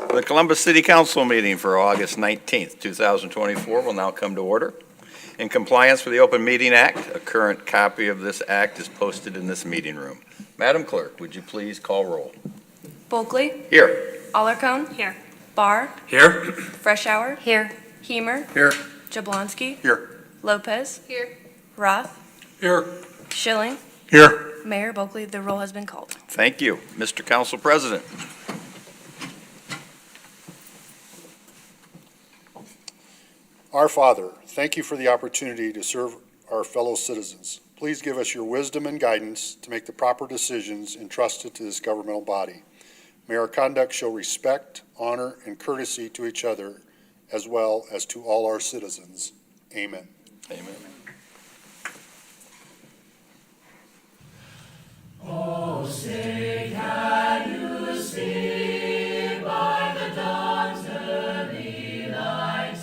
The Columbus City Council meeting for August 19th, 2024 will now come to order. In compliance with the Open Meeting Act, a current copy of this act is posted in this meeting room. Madam Clerk, would you please call roll? Bulkley. Here. Allercone. Here. Barr. Here. Freshour. Here. Hemer. Here. Jablonski. Here. Lopez. Here. Roth. Here. Schilling. Here. Mayor Bulkley, the roll has been called. Thank you. Mr. Council President. Our Father, thank you for the opportunity to serve our fellow citizens. Please give us your wisdom and guidance to make the proper decisions entrusted to this governmental body. May our conduct show respect, honor, and courtesy to each other, as well as to all our citizens. Amen. Amen. Oh, say can you see by the dawn's early light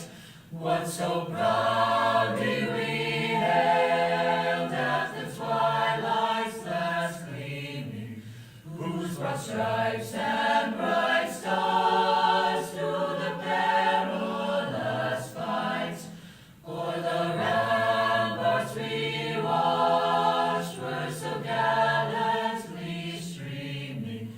what so proudly we hailed at the twilight's last gleaming, whose broad stripes and bright stars through the perilous fight o'er the ramparts we watched were so gallantly streaming,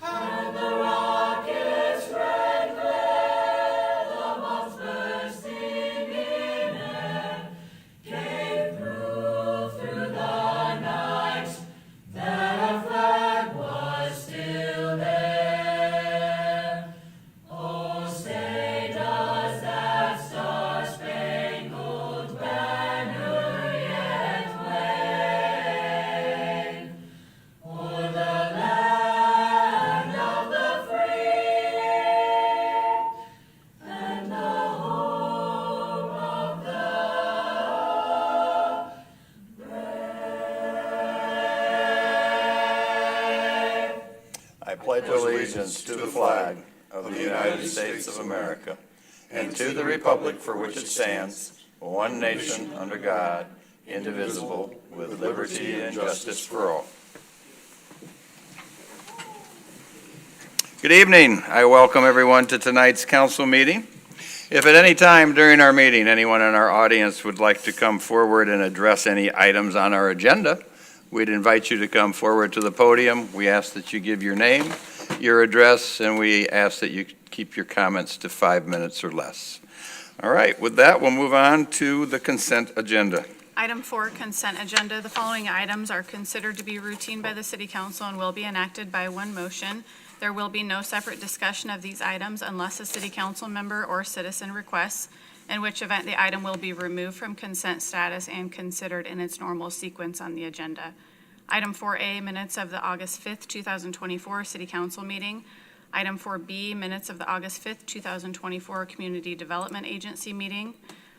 and the rocket's red glare, the bombs bursting in air, gave proof through the night that our flag was still there. Oh, say does that star-spangled banner yet wave o'er the land of the free and the home of the brave. I pledge allegiance to the flag of the United States of America and to the republic for which it stands, one nation under God, indivisible, with liberty and justice for all. Good evening. I welcome everyone to tonight's council meeting. If at any time during our meeting anyone in our audience would like to come forward and address any items on our agenda, we'd invite you to come forward to the podium. We ask that you give your name, your address, and we ask that you keep your comments to 5 minutes or less. All right, with that, we'll move on to the consent agenda. Item 4, consent agenda. The following items are considered to be routine by the City Council and will be enacted by one motion. There will be no separate discussion of these items unless a City Council member or citizen requests, in which event the item will be removed from consent status and considered in its normal sequence on the agenda. Item 4A, minutes of the August 5th, 2024 City Council meeting. Item 4B, minutes of the August 5th, 2024 Community Development Agency meeting.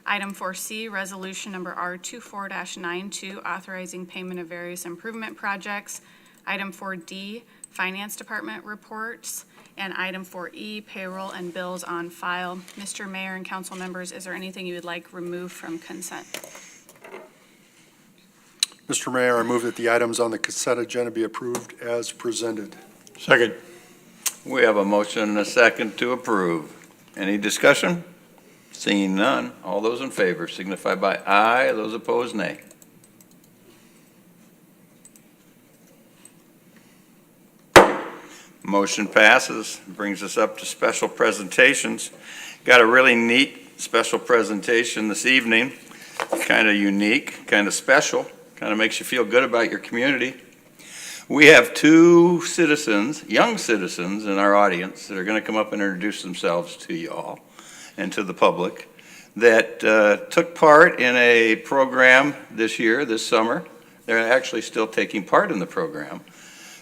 Item 4C, resolution number R24-92, authorizing payment of various improvement projects. Item 4D, Finance Department reports. And item 4E, payroll and bills on file. Mr. Mayor and council members, is there anything you would like removed from consent? Mr. Mayor, I move that the items on the consent agenda be approved as presented. Second. We have a motion and a second to approve. Any discussion? Seeing none, all those in favor signify by aye, those opposed nay. Motion passes, brings us up to special presentations. Got a really neat special presentation this evening, kind of unique, kind of special, kind of makes you feel good about your community. We have two citizens, young citizens in our audience that are going to come up and introduce themselves to you all and to the public that took part in a program this year, this summer. They're actually still taking part in the program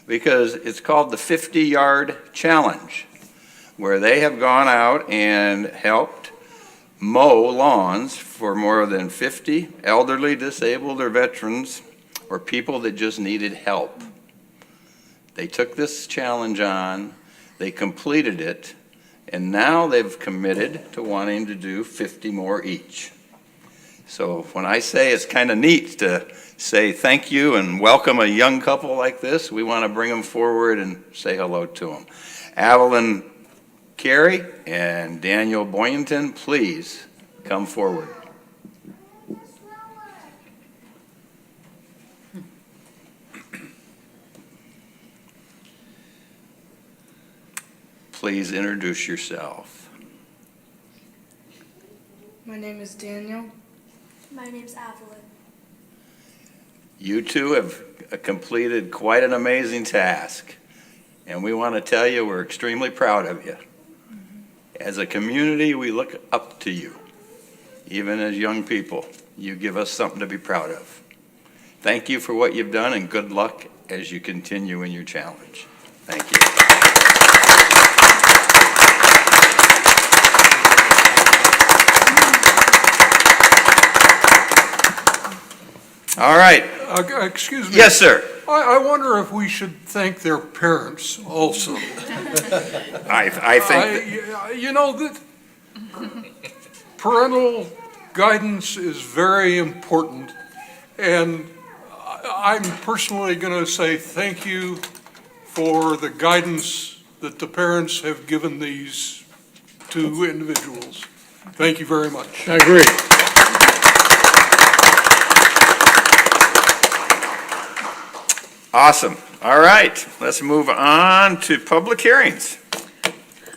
because it's called the 50-Yard Challenge, where they have gone out and helped mow lawns for more than 50 elderly, disabled, or veterans, or people that just needed help. They took this challenge on, they completed it, and now they've committed to wanting to do 50 more each. So when I say it's kind of neat to say thank you and welcome a young couple like this, we want to bring them forward and say hello to them. Evelyn Carey and Daniel Boynton, please come forward. Please introduce yourself. My name is Daniel. My name's Evelyn. You two have completed quite an amazing task, and we want to tell you we're extremely proud of you. As a community, we look up to you. Even as young people, you give us something to be proud of. Thank you for what you've done, and good luck as you continue in your challenge. Thank you. All right. Excuse me. Yes, sir. I wonder if we should thank their parents also. I think. You know, that parental guidance is very important, and I'm personally going to say thank you for the guidance that the parents have given these two individuals. Thank you very much. I agree. Awesome. All right, let's move on to public hearings.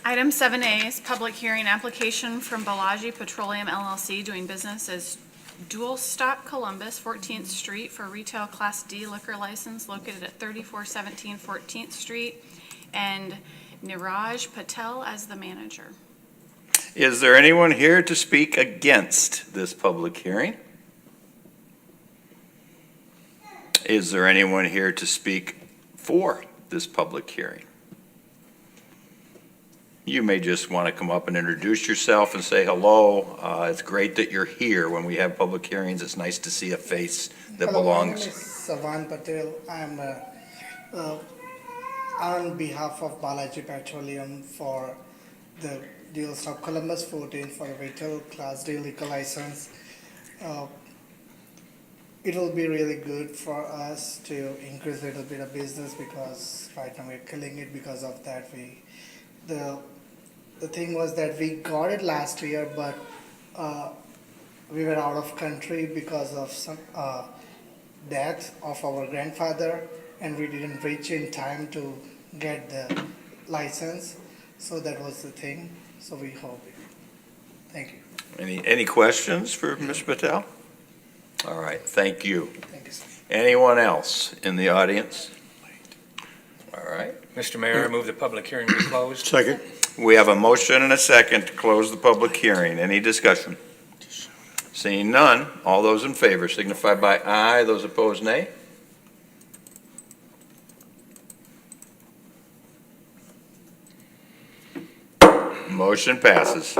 Item 7A is public hearing application from Balaji Petroleum LLC doing business as Dual Stock Columbus, 14th Street for retail Class D liquor license located at 3417 14th Street, and Niraj Patel as the manager. Is there anyone here to speak against this public hearing? Is there anyone here to speak for this public hearing? You may just want to come up and introduce yourself and say hello. It's great that you're here when we have public hearings. It's nice to see a face that Hello, belongs. my name is Savan Patel. I'm on behalf of Balaji Petroleum for the Dual Stock Columbus 14 for the retail Class D liquor license. It will be really good for us to increase a little bit of business because right now we're killing it because of that. The thing was that we got it last year, but we were out of country because of some death of our grandfather, and we didn't reach in time to get the license. So that was the thing. So we hope it. Thank you. Any questions for Ms. Patel? All right, thank you. Thank you, sir. Anyone else in the audience? All right. Mr. Mayor, I move the public hearing be closed. Second. We have a motion and a second to close the public hearing. Any discussion? Seeing none, all those in favor signify by aye. Those opposed, nay. Motion passes.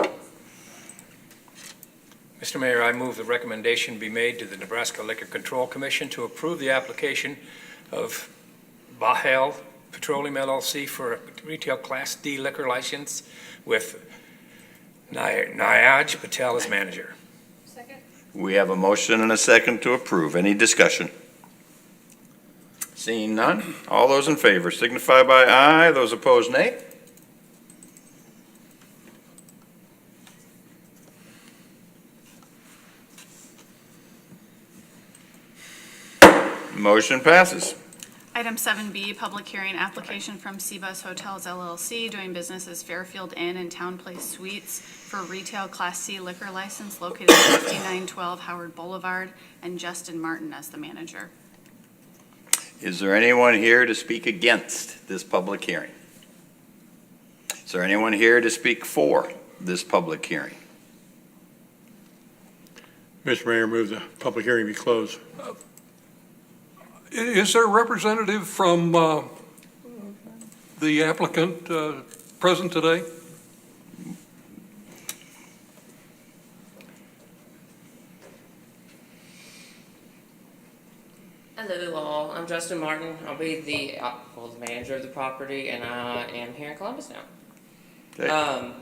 Mr. Mayor, I move the recommendation be made to the Nebraska Liquor Control Commission to approve the application of Bahel Petroleum LLC for a retail Class D liquor license with Niraj Patel as manager. We have a motion and a second to approve. Any discussion? Seeing none, all those in favor signify by aye. Those opposed, nay. Motion passes. Item 7B, public hearing application from Cbus Hotels LLC doing business as Fairfield Inn and Town Place Suites for retail Class C liquor license located at 5912 Howard Boulevard, and Justin Martin as the manager. Is there anyone here to speak against this public hearing? Is there anyone here to speak for this public hearing? Mr. Mayor, move the public hearing be closed. Is there a representative from the applicant present today? Hello all, I'm Justin Martin. I'll be the manager of the property, and I am here in Columbus now. Okay.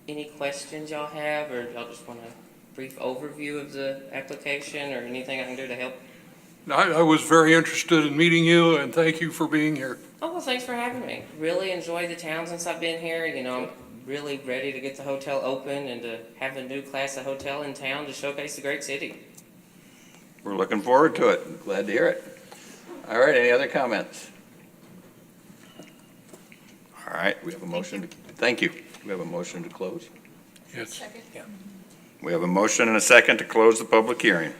Any questions y'all have, or y'all just want a brief overview of the application, or anything I can do to help? I was very interested in meeting you, and thank you for being here. Oh, well, thanks for having me. Really enjoyed the town since I've been here. You know, I'm really ready to get the hotel open and to have a new class of hotel in town to showcase the great city. We're looking forward to it. Glad to hear it. All right, any other comments? All right, we have a motion. Thank you. We have a motion to close. Yes. We have a motion and a second to close the public hearing.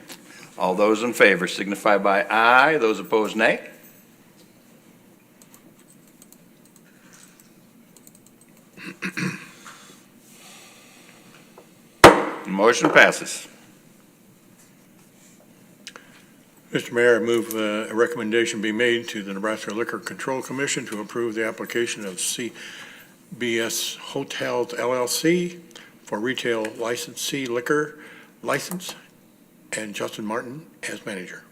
All those in favor signify by aye. Those opposed, nay. Motion passes. Mr. Mayor, I move a recommendation be made to the Nebraska Liquor Control Commission to approve the application of CBS Hotels LLC for retail licensee liquor license and Justin Martin as manager.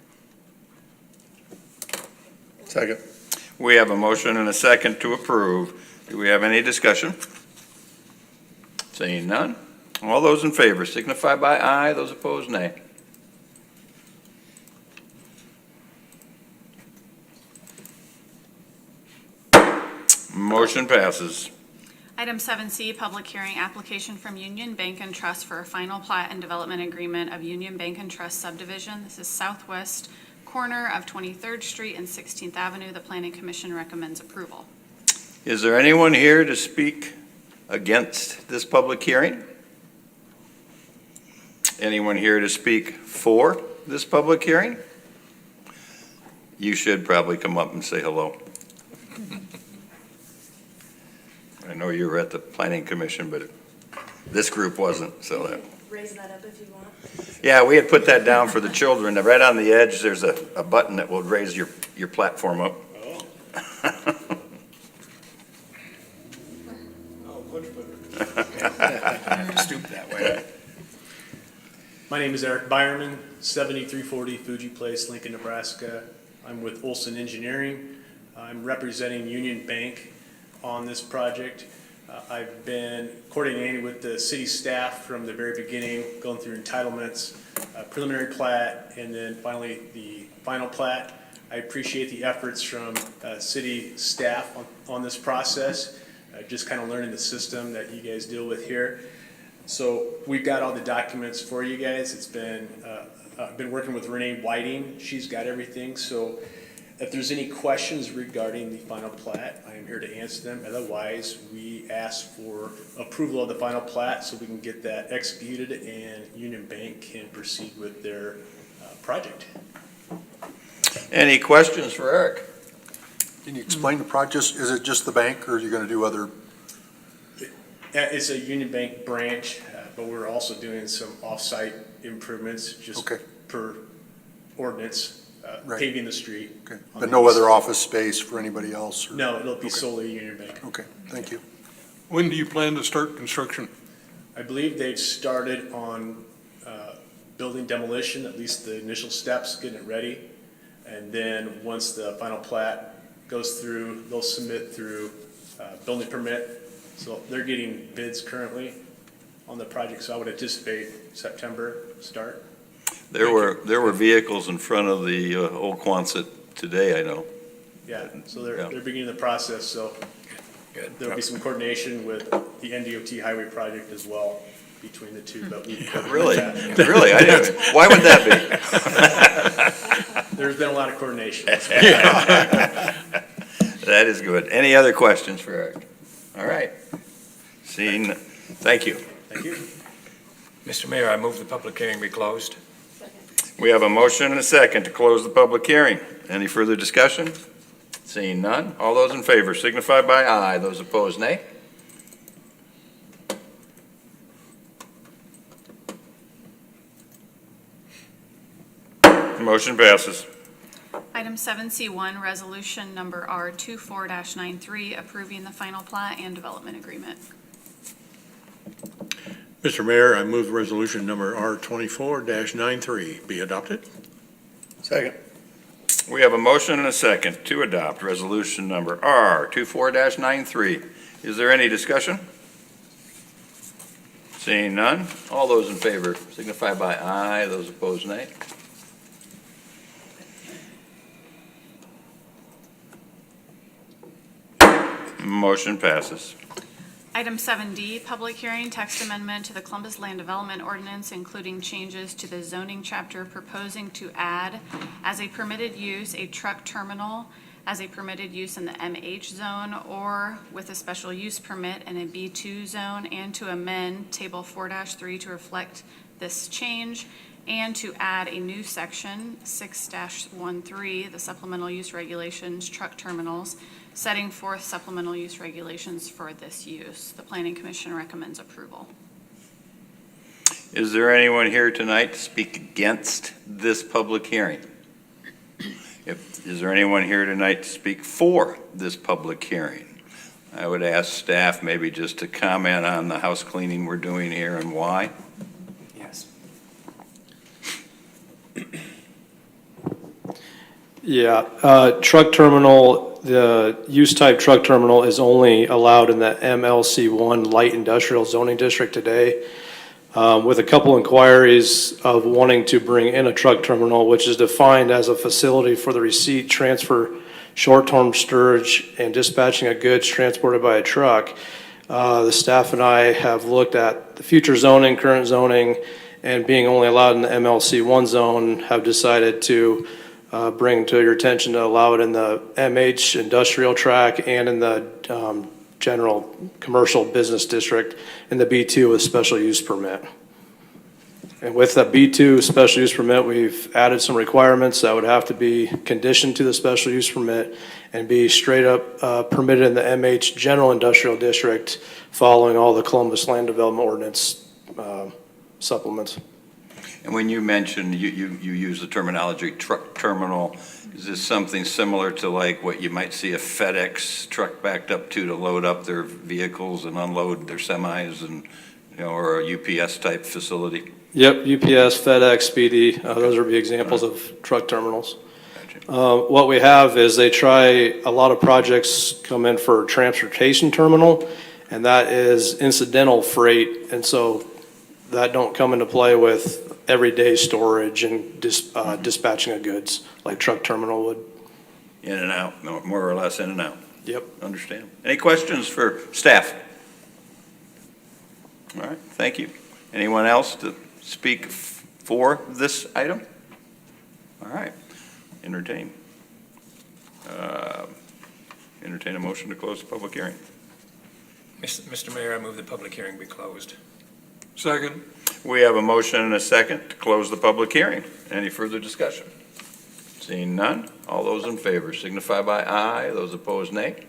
Second. We have a motion and a second to approve. Do we have any discussion? Seeing none. All those in favor signify by aye. Those opposed, nay. Motion passes. Item 7C, public hearing, application from Union Bank and Trust for a final plat and development agreement of Union Bank and Trust subdivision. This is southwest corner of 23rd Street and 16th Avenue. The Planning Commission recommends approval. Is there anyone here to speak against this public hearing? Anyone here to speak for this public hearing? You should probably come up and say hello. I know you were at the Planning Commission, but this group wasn't, so that. Raise that up if you want. Yeah, we had put that down for the children. Right on the edge, there's a button that will raise your platform up. Stoop that way. My name is Eric Byerman, 7340 Fuji Place, Lincoln, Nebraska. I'm with Olson Engineering. I'm representing Union Bank on this project. I've been coordinating with the city staff from the very beginning, going through entitlements, preliminary plat, and then finally the final plat. I appreciate the efforts from city staff on this process, just kind of learning the system that you guys deal with here. So we've got all the documents for you guys. It's been, I've been working with Renee Whiting. She's got everything. So if there's any questions regarding the final plat, I am here to answer them. Otherwise, we ask for approval of the final plat so we can get that executed and Union Bank can proceed with their project. Any questions for Eric? Can you explain the project? Is it just the bank, or are you going to do other? It's a Union Bank branch, but we're also doing some off-site improvements just Okay. per ordinance, Right. paving the street. Okay. on But the no east. other office space for anybody else? Or? No, it'll be Okay. solely Union Bank. Okay, thank you. When do you plan to start construction? I believe they've started on building demolition, at least the initial steps, getting it ready. And then once the final plat goes through, they'll submit through building permit. So they're getting bids currently on the project, so I would anticipate September start. There were vehicles in front of the old Quonset today, I know. Yeah, so Yeah. they're beginning the process, so Good. there'll be some coordination with the NDOT highway project as well between the two, but we. Really? Really? I didn't, why would that be? There's been a lot of coordination. That is good. Any other questions for Eric? All right. Seeing, thank you. Thank you. Mr. Mayor, I move the public hearing be closed. We have a motion and a second to close the public hearing. Any further discussion? Seeing none. All those in favor signify by aye. Those opposed, nay. Motion passes. Item 7C1, resolution number R24-93, approving the final plat and development agreement. Mr. Mayor, I move resolution number R24-93 be adopted. Second. We have a motion and a second to adopt resolution number R24-93. Is there any discussion? Seeing none. All those in favor signify by aye. Those opposed, nay. Motion passes. Item 7D, public hearing, text amendment to the Columbus Land Development Ordinance, including changes to the zoning chapter proposing to add as a permitted use a truck terminal as a permitted use in the MH zone or with a special use permit in a B2 zone, and to amend Table 4-3 to reflect this change, and to add a new section, 6-13, the supplemental use regulations, truck terminals, setting forth supplemental use regulations for this use. The Planning Commission recommends approval. Is there anyone here tonight to speak against this public hearing? Is there anyone here tonight to speak for this public hearing? I would ask staff maybe just to comment on the house cleaning we're doing here and why. Yes. Yeah, truck terminal, the use type truck terminal is only allowed in the MLC1 light industrial zoning district today. With a couple inquiries of wanting to bring in a truck terminal, which is defined as a facility for the receipt, transfer, short-term storage, and dispatching of goods transported by a truck. The staff and I have looked at the future zoning, current zoning, and being only allowed in the MLC1 zone, have decided to bring to your attention to allow it in the MH industrial track and in the general commercial business district in the B2 with special use permit. And with the B2 special use permit, we've added some requirements that would have to be conditioned to the special use permit and be straight up permitted in the MH general industrial district following all the Columbus Land Development Ordinance supplements. And when you mentioned, you use the terminology truck terminal, is this something similar to like what you might see a FedEx truck backed up to load up their vehicles and unload their semis and, or a UPS type facility? Yep, UPS, FedEx, Speedy, those would be examples of truck terminals. What we have is they try, a lot of projects come in for transportation terminal, and that is incidental freight, and so that don't come into play with everyday storage and dispatching of goods like truck terminal would. In and out, more or less in and out. Yep. Understand. Any questions for staff? All right, thank you. Anyone else to speak for this item? All right, entertain a motion to close the public hearing. Mr. Mayor, I move the public hearing be closed. Second. We have a motion and a second to close the public hearing. Any further discussion? Seeing none, all those in favor signify by aye, those opposed nay.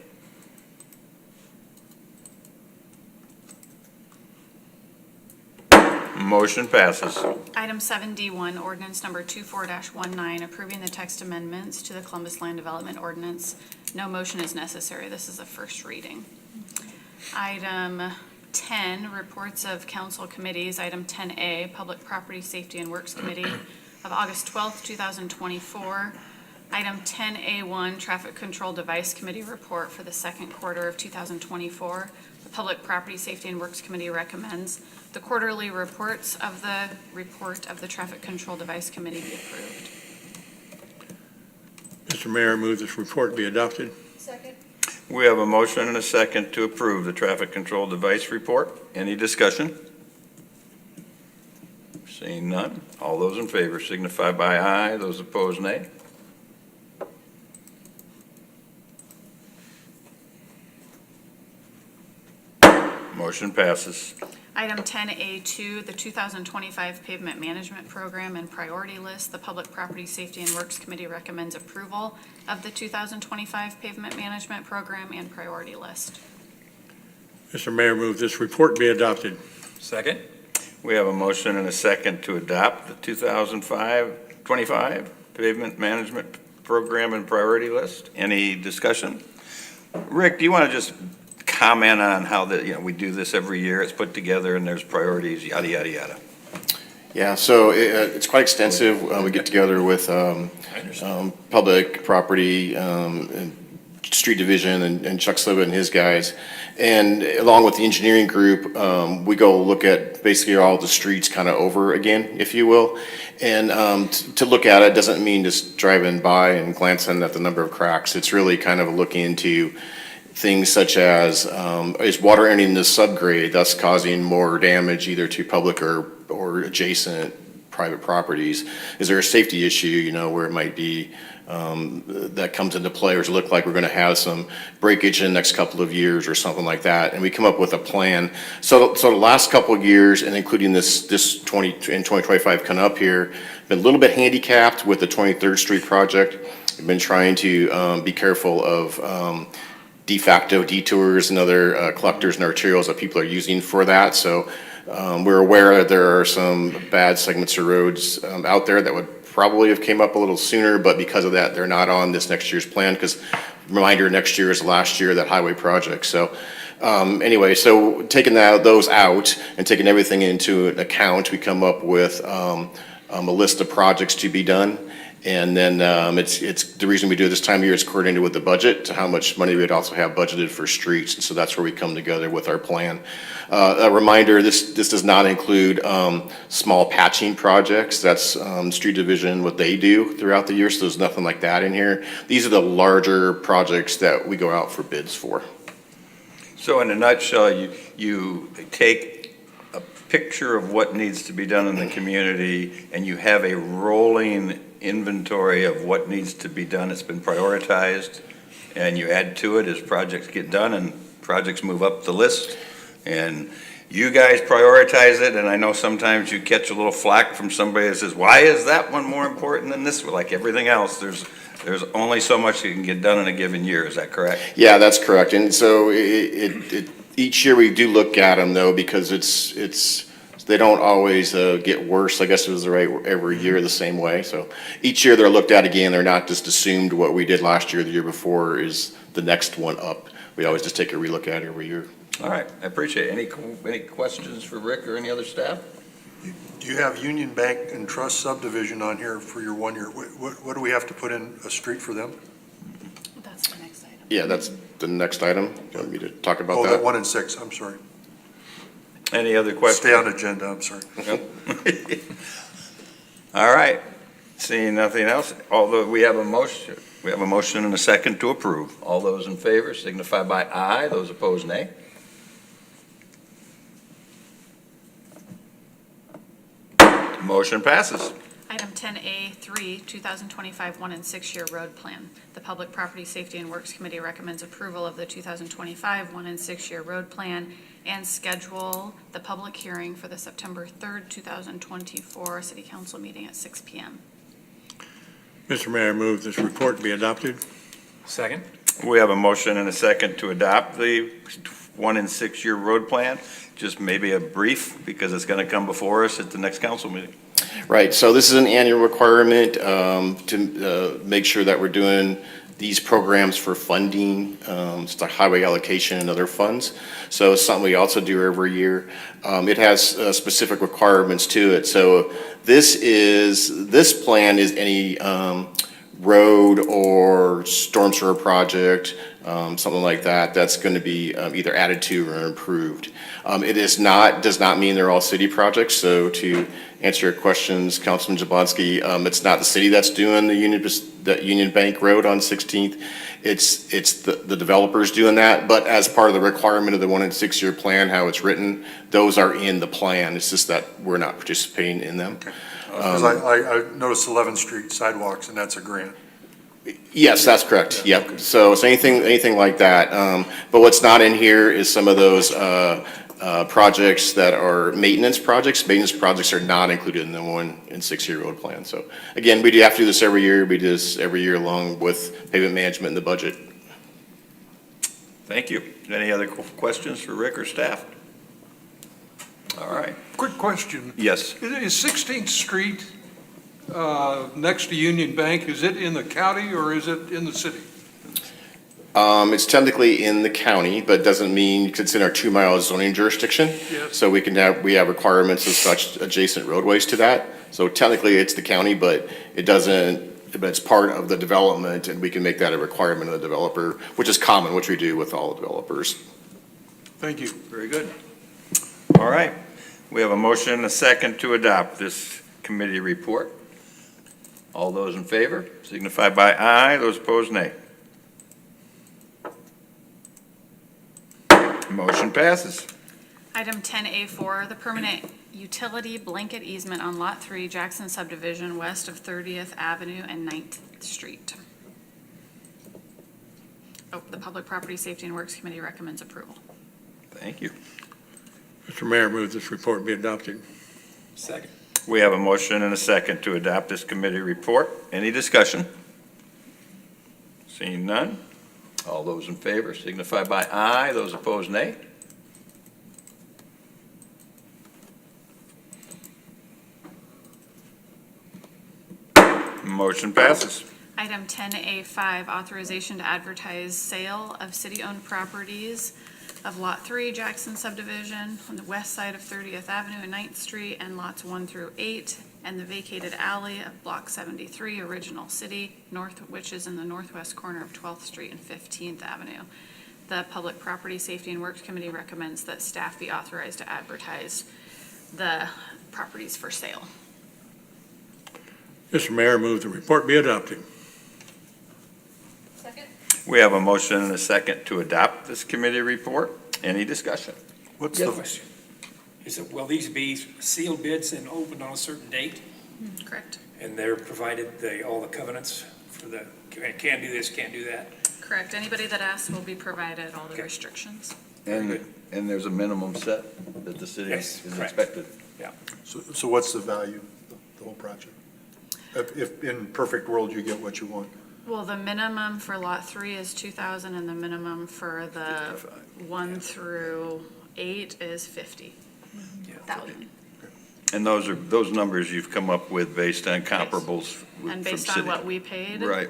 Motion passes. Item 7D1, ordinance number 24-19, approving the text amendments to the Columbus Land Development Ordinance. No motion is necessary. This is a first reading. Item 10, reports of council committees. Item 10A, Public Property Safety and Works Committee of August 12th, 2024. Item 10A1, Traffic Control Device Committee report for the second quarter of 2024. The Public Property Safety and Works Committee recommends the quarterly reports of the report of the Traffic Control Device Committee be approved. Mr. Mayor, I move this report be adopted. Second. We have a motion and a second to approve the traffic control device report. Any discussion? Seeing none, all those in favor signify by aye, those opposed nay. Motion passes. Item 10A2, the 2025 Pavement Management Program and Priority List. The Public Property Safety and Works Committee recommends approval of the 2025 Pavement Management Program and Priority List. Mr. Mayor, move this report be adopted. Second. We have a motion and a second to adopt the 2025 Pavement Management Program and Priority List. Any discussion? Rick, do you want to just comment on how we do this every year? It's put together and there's priorities, yada, yada, yada. Yeah, so it's quite extensive. We get together with public property, and street division, and Chuck Sliva and his guys. And along with the engineering group, we go look at basically all the streets kind of over again, if you will. And to look at it doesn't mean just driving by and glancing at the number of cracks. It's really kind of looking into things such as, is water entering the subgrade, thus causing more damage either to public or adjacent private properties? Is there a safety issue, where it might be, that comes into play, or does it look like we're gonna have some breakage in the next couple of years or something like that? And we come up with a plan. So the last couple of years, and including this 2025 coming up here, been a little bit handicapped with the 23rd Street project. We've been trying to be careful of de facto detours and other collectors and arterials that people are using for that. So we're aware that there are some bad segments of roads out there that would probably have came up a little sooner, but because of that, they're not on this next year's plan, because reminder, next year is the last year of that highway project. So anyway, so taking those out and taking everything into account, we come up with a list of projects to be done. And then it's the reason we do it this time of year is coordinated with the budget to how much money we'd also have budgeted for streets. And so that's where we come together with our plan. A reminder, this does not include small patching projects. That's Street Division, what they do throughout the year. So there's nothing like that in here. These are the larger projects that we go out for bids for. So in a nutshell, you take a picture of what needs to be done in the community, and you have a rolling inventory of what needs to be done. It's been prioritized, and you add to it as projects get done and projects move up the list. And you guys prioritize it, and I know sometimes you catch a little flack from somebody that says, why is that one more important than this one? Like everything else, there's only so much you can get done in a given year. Is that correct? Yeah, that's correct. And so each year we do look at them though, because they don't always get worse. I guess it was every year the same way. So each year they're looked at again. They're not just assumed what we did last year, the year before is the next one up. We always just take a relook at it every year. All right, I appreciate it. Any questions for Rick or any other staff? Do you have Union Bank and Trust subdivision on here for your 1 year? What do we have to put in a street for them? That's the next item. Yeah, that's the next item. You want me to talk about Oh, that? that 1 and 6, I'm sorry. Any other questions? Stay on agenda, I'm sorry. All right, seeing nothing else, although we have a motion and a second to approve. All those in favor signify by aye, those opposed nay. Motion passes. Item 10A3, 2025 1 and 6 year road plan. The Public Property Safety and Works Committee recommends approval of the 2025 1 and 6 year road plan and schedule the public hearing for the September 3rd, 2024 City Council meeting at 6 p.m. Mr. Mayor, I move this report be adopted. Second? We have a motion and a second to adopt the 1 and 6 year road plan. Just maybe a brief, because it's going to come before us at the next council meeting. Right, so this is an annual requirement to make sure that we're doing these programs for funding, it's the highway allocation and other funds. So it's something we also do every year. It has specific requirements to it. So this plan is any road or storm sewer project, something like that, that's going to be either added to or improved. It does not mean they're all city projects. So to answer your questions, Councilman Jablonski, it's not the city that's doing the Union Bank Road on 16th. It's the developers doing that, but as part of the requirement of the 1 and 6 year plan, how it's written, those are in the plan. It's just that we're not participating in them. Because I noticed 11th Street sidewalks, and that's a grant. Yes, that's correct. Yeah, Yep. okay. So anything like that. But what's not in here is some of those projects that are maintenance projects. Maintenance projects are not included in the 1 and 6 year road plan. So again, we do have to do this every year. We do this every year along with pavement management and the budget. Thank you. Any other questions for Rick or staff? All right. Quick question. Yes. Is 16th Street next to Union Bank, is it in the county or is it in the city? It's technically in the county, but doesn't mean it's in our 2 mile zoning jurisdiction. Yes. So we have requirements of such adjacent roadways to that. So technically it's the county, but it's part of the development, and we can make that a requirement of the developer, which is common, which we do with all developers. Thank you. Very good. All right. We have a motion and a second to adopt this committee report. All those in favor signify by aye. Those opposed, nay. Motion passes. Item 10A4, the permanent utility blanket easement on Lot 3, Jackson subdivision, west of 30th Avenue and 9th Street. Oh, the Public Property Safety and Works Committee recommends approval. Thank you. Mr. Mayor, move this report be adopted. Second. We have a motion and a second to adopt this committee report. Any discussion? Seeing none. All those in favor signify by aye. Those opposed, nay. Motion passes. Item 10A5, authorization to advertise sale of city-owned properties of Lot 3, Jackson subdivision, on the west side of 30th Avenue and 9th Street, and lots 1 through 8, and the vacated alley of Block 73, Original City, which is in the northwest corner of 12th Street and 15th Avenue. The Public Property Safety and Works Committee recommends that staff be authorized to advertise the properties for sale. Mr. Mayor, move the report be adopted. We have a motion and a second to adopt this committee report. Any discussion? What's the question? Is it, will these be sealed bids and opened on a certain date? Correct. And they're provided all the covenants for the, can't do this, can't do that? Correct. Anybody that asks will be provided all the restrictions. And there's a minimum set that the city Yes, is correct. expected. So what's the value of the whole project? If in perfect world you get what you want? Well, the minimum for Lot 3 is 2,000, and the minimum for the 1 through 8 is 50,000. And those numbers you've come up with based on comparables from And based city. on what we paid Right.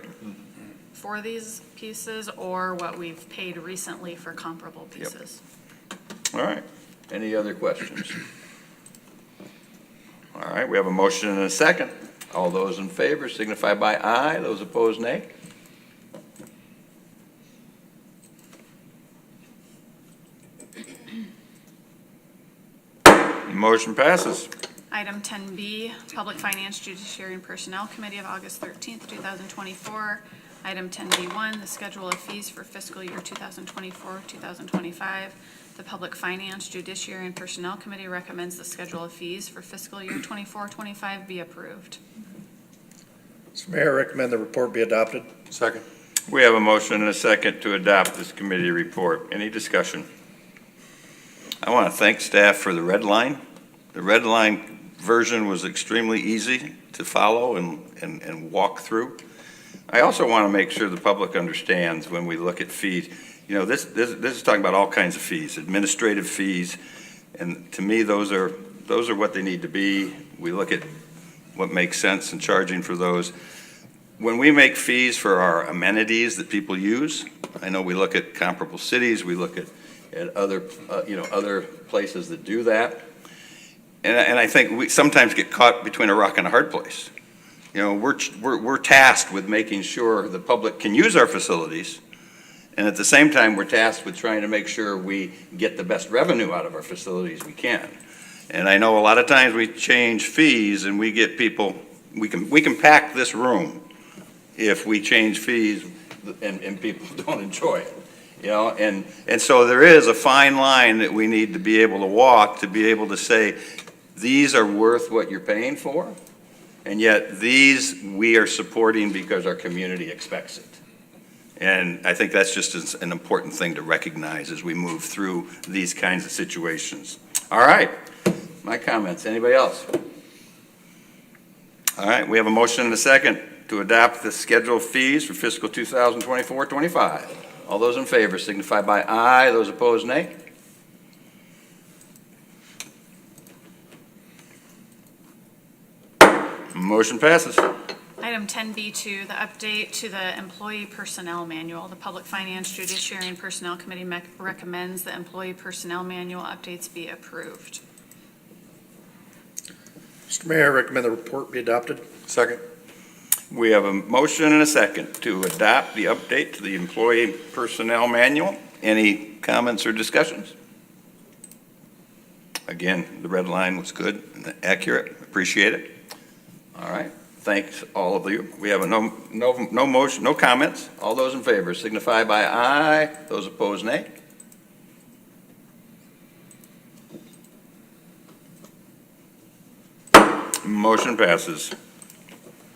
for these pieces, or what we've paid recently for comparable pieces. All right. Any other questions? All right, we have a motion and a second. All those in favor signify by aye. Those opposed, nay. Motion passes. Item 10B, Public Finance, Judiciary, and Personnel Committee of August 13th, 2024. Item 10B1, the schedule of fees for fiscal year 2024-2025. The Public Finance, Judiciary, and Personnel Committee recommends the schedule of fees for fiscal year 24-25 be approved. Mr. Mayor, I recommend the report be adopted. Second. We have a motion and a second to adopt this committee report. Any discussion? I want to thank staff for the red line. The red line version was extremely easy to follow and walk through. I also want to make sure the public understands when we look at fees. You know, this is talking about all kinds of fees, administrative fees, and to me, those are what they need to be. We look at what makes sense in charging for those. When we make fees for our amenities that people use, I know we look at comparable cities, we look at other other places that do that, and I think we sometimes get caught between a rock and a hard place. You know, we're tasked with making sure the public can use our facilities, and at the same time, we're tasked with trying to make sure we get the best revenue out of our facilities we can. And I know a lot of times we change fees and we get people, we can pack this room if we change fees and people don't enjoy it. You know, and so there is a fine line that we need to be able to walk to be able to say, these are worth what you're paying for, and yet these we are supporting because our community expects it. And I think that's just an important thing to recognize as we move through these kinds of situations. All right, my comments. Anybody else? All right, we have a motion and a second to adopt the schedule of fees for fiscal 2024-25. All those in favor signify by aye. Those opposed, nay. Motion passes. Item 10B2, the update to the Employee Personnel Manual. The Public Finance, Judiciary, and Personnel Committee recommends the Employee Personnel Manual updates be approved. Mr. Mayor, I recommend the report be adopted. Second. We have a motion and a second to adopt the update to the Employee Personnel Manual. Any comments or discussions? Again, the red line was good and accurate. Appreciate it. All right. Thanks, all of you. We have a no motion, no comments. All those in favor signify by aye. Those opposed, nay. Motion passes.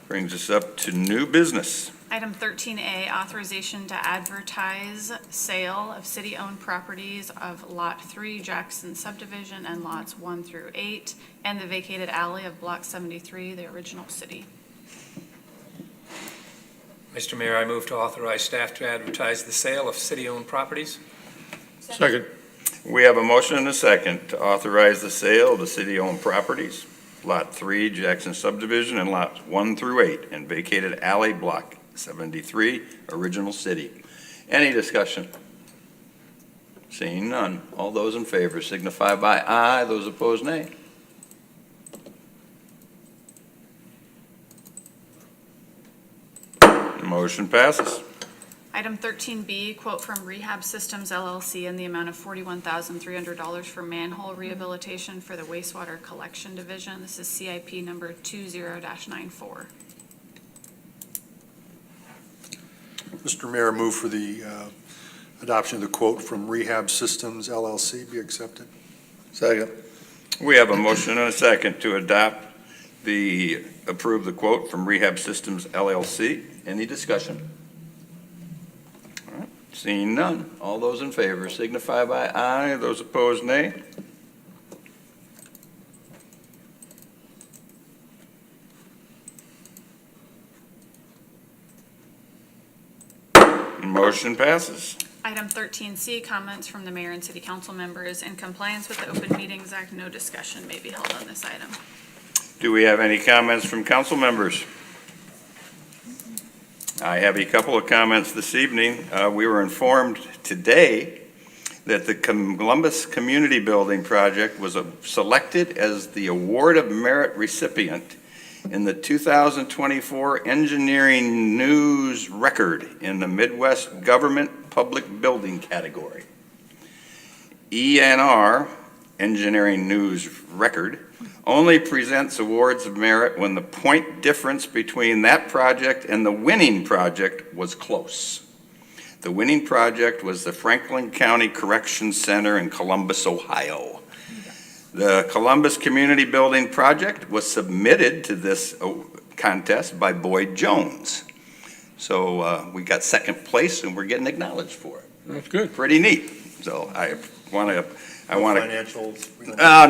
Brings us up to new business. Item 13A, authorization to advertise sale of city-owned properties of Lot 3 Jackson subdivision and lots 1 through 8, and the vacated alley of Block 73, the original city. Mr. Mayor, I move to authorize staff to advertise the sale of city-owned properties. Second. We have a motion and a second to authorize the sale of the city-owned properties, Lot 3 Jackson subdivision and lots 1 through 8, and vacated alley Block 73, original city. Any discussion? Seeing none. All those in favor signify by aye. Those opposed, nay. Motion passes. Item 13B, quote from Rehab Systems LLC in the amount of $41,300 for manhole rehabilitation for the wastewater collection division. This is CIP number 20-94. Mr. Mayor, I move for the adoption of the quote from Rehab Systems LLC be accepted. Second. We have a motion and a second to approve the quote from Rehab Systems LLC. Any discussion? All right. Seeing none. All those in favor signify by aye. Those opposed, nay. Motion passes. Item 13C, comments from the mayor and city council members. In compliance with the Open Meetings Act, no discussion may be held on this item. Do we have any comments from council members? I have a couple of comments this evening. We were informed today that the Columbus Community Building Project was selected as the Award of Merit recipient in the 2024 Engineering News Record in the Midwest Government Public Building category. ENR, Engineering News Record, only presents awards of merit when the point difference between that project and the winning project was close. The winning project was the Franklin County Correction Center in Columbus, Ohio. The Columbus Community Building Project was submitted to this contest by Boyd Jones. So we got second place and we're getting acknowledged for it. That's good. Pretty neat. So I want to. Financials?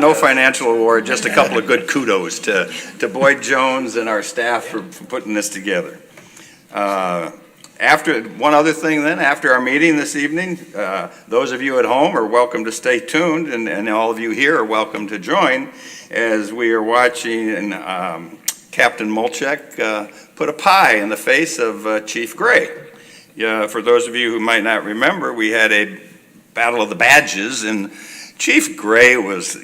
No financial award, just a couple of good kudos to Boyd Jones and our staff for putting this together. One other thing then, after our meeting this evening, those of you at home are welcome to stay tuned, and all of you here are welcome to join as we are watching Captain Molchek put a pie in the face of Chief Gray. For those of you who might not remember, we had a Battle of the Badges, and Chief Gray was,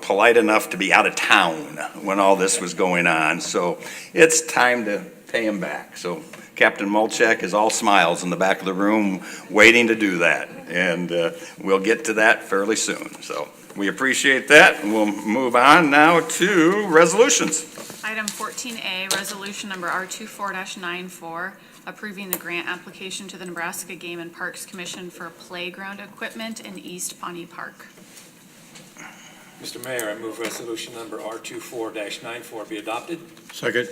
polite enough to be out of town when all this was going on. So it's time to pay him back. So Captain Molchek is all smiles in the back of the room waiting to do that. And we'll get to that fairly soon. So we appreciate that. And we'll move on now to resolutions. Item 14A, resolution number R24-94, approving the grant application to the Nebraska Game and Parks Commission for playground equipment in East Pawnee Park. Mr. Mayor, I move resolution number R24-94 be adopted. Second.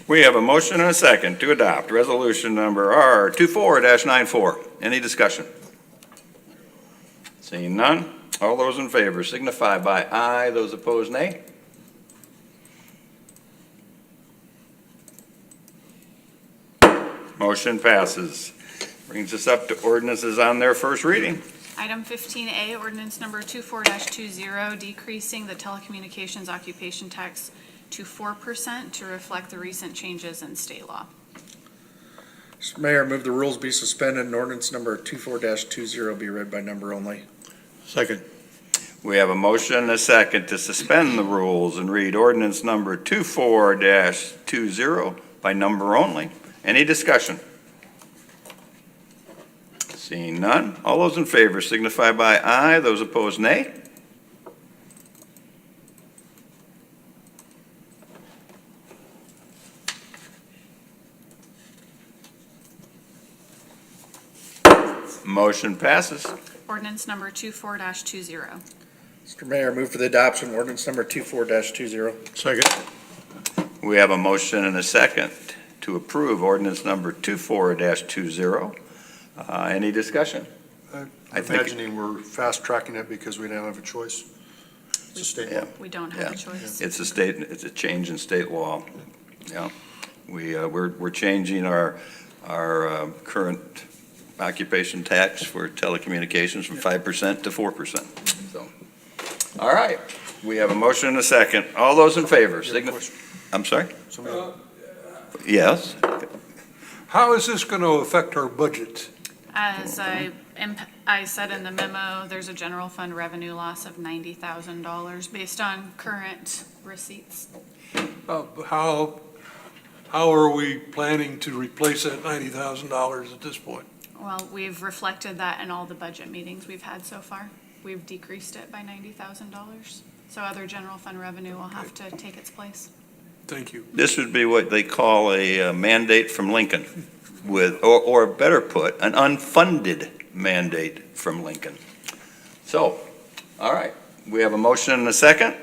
We have a motion and a second to adopt resolution number R24-94. Any discussion? Seeing none, all those in favor signify by aye. Those opposed, nay. Motion passes. Brings us up to ordinances on their first reading. Item 15A, ordinance number 24-20, decreasing the telecommunications occupation tax to 4% to reflect the recent changes in state law. Mr. Mayor, move the rules be suspended and ordinance number 24-20 be read by number only. Second. We have a motion and a second to suspend the rules and read ordinance number 24-20 by number only. Any discussion? Seeing none, all those in favor signify by aye. Those opposed, nay. Motion passes. Ordinance number 24-20. Mr. Mayor, move for the adoption of ordinance number 24-20. Second. We have a motion and a second to approve ordinance number 24-20. Any discussion? I'm I think- imagining we're fast tracking it because we now have a choice. It's a state law. We don't have a choice. It's a change in state law. Yeah. We're changing our current occupation tax for telecommunications from 5% to 4%. So, all right, we have a motion and a second. All those in favor, signify. I'm sorry? Yes? How is this going to affect our budget? As I said in the memo, there's a general fund revenue loss of $90,000 based on current receipts. How are we planning to replace that $90,000 at this point? Well, we've reflected that in all the budget meetings we've had so far. We've decreased it by $90,000. So other general fund revenue will have to take its place. Thank you. This would be what they call a mandate from Lincoln or better put, an unfunded mandate from Lincoln. So, all right, we have a motion and a second.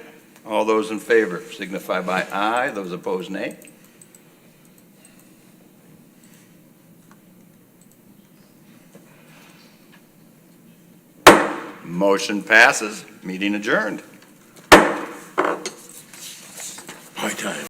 All those in favor signify by aye. Those opposed, nay. Motion passes. Meeting adjourned.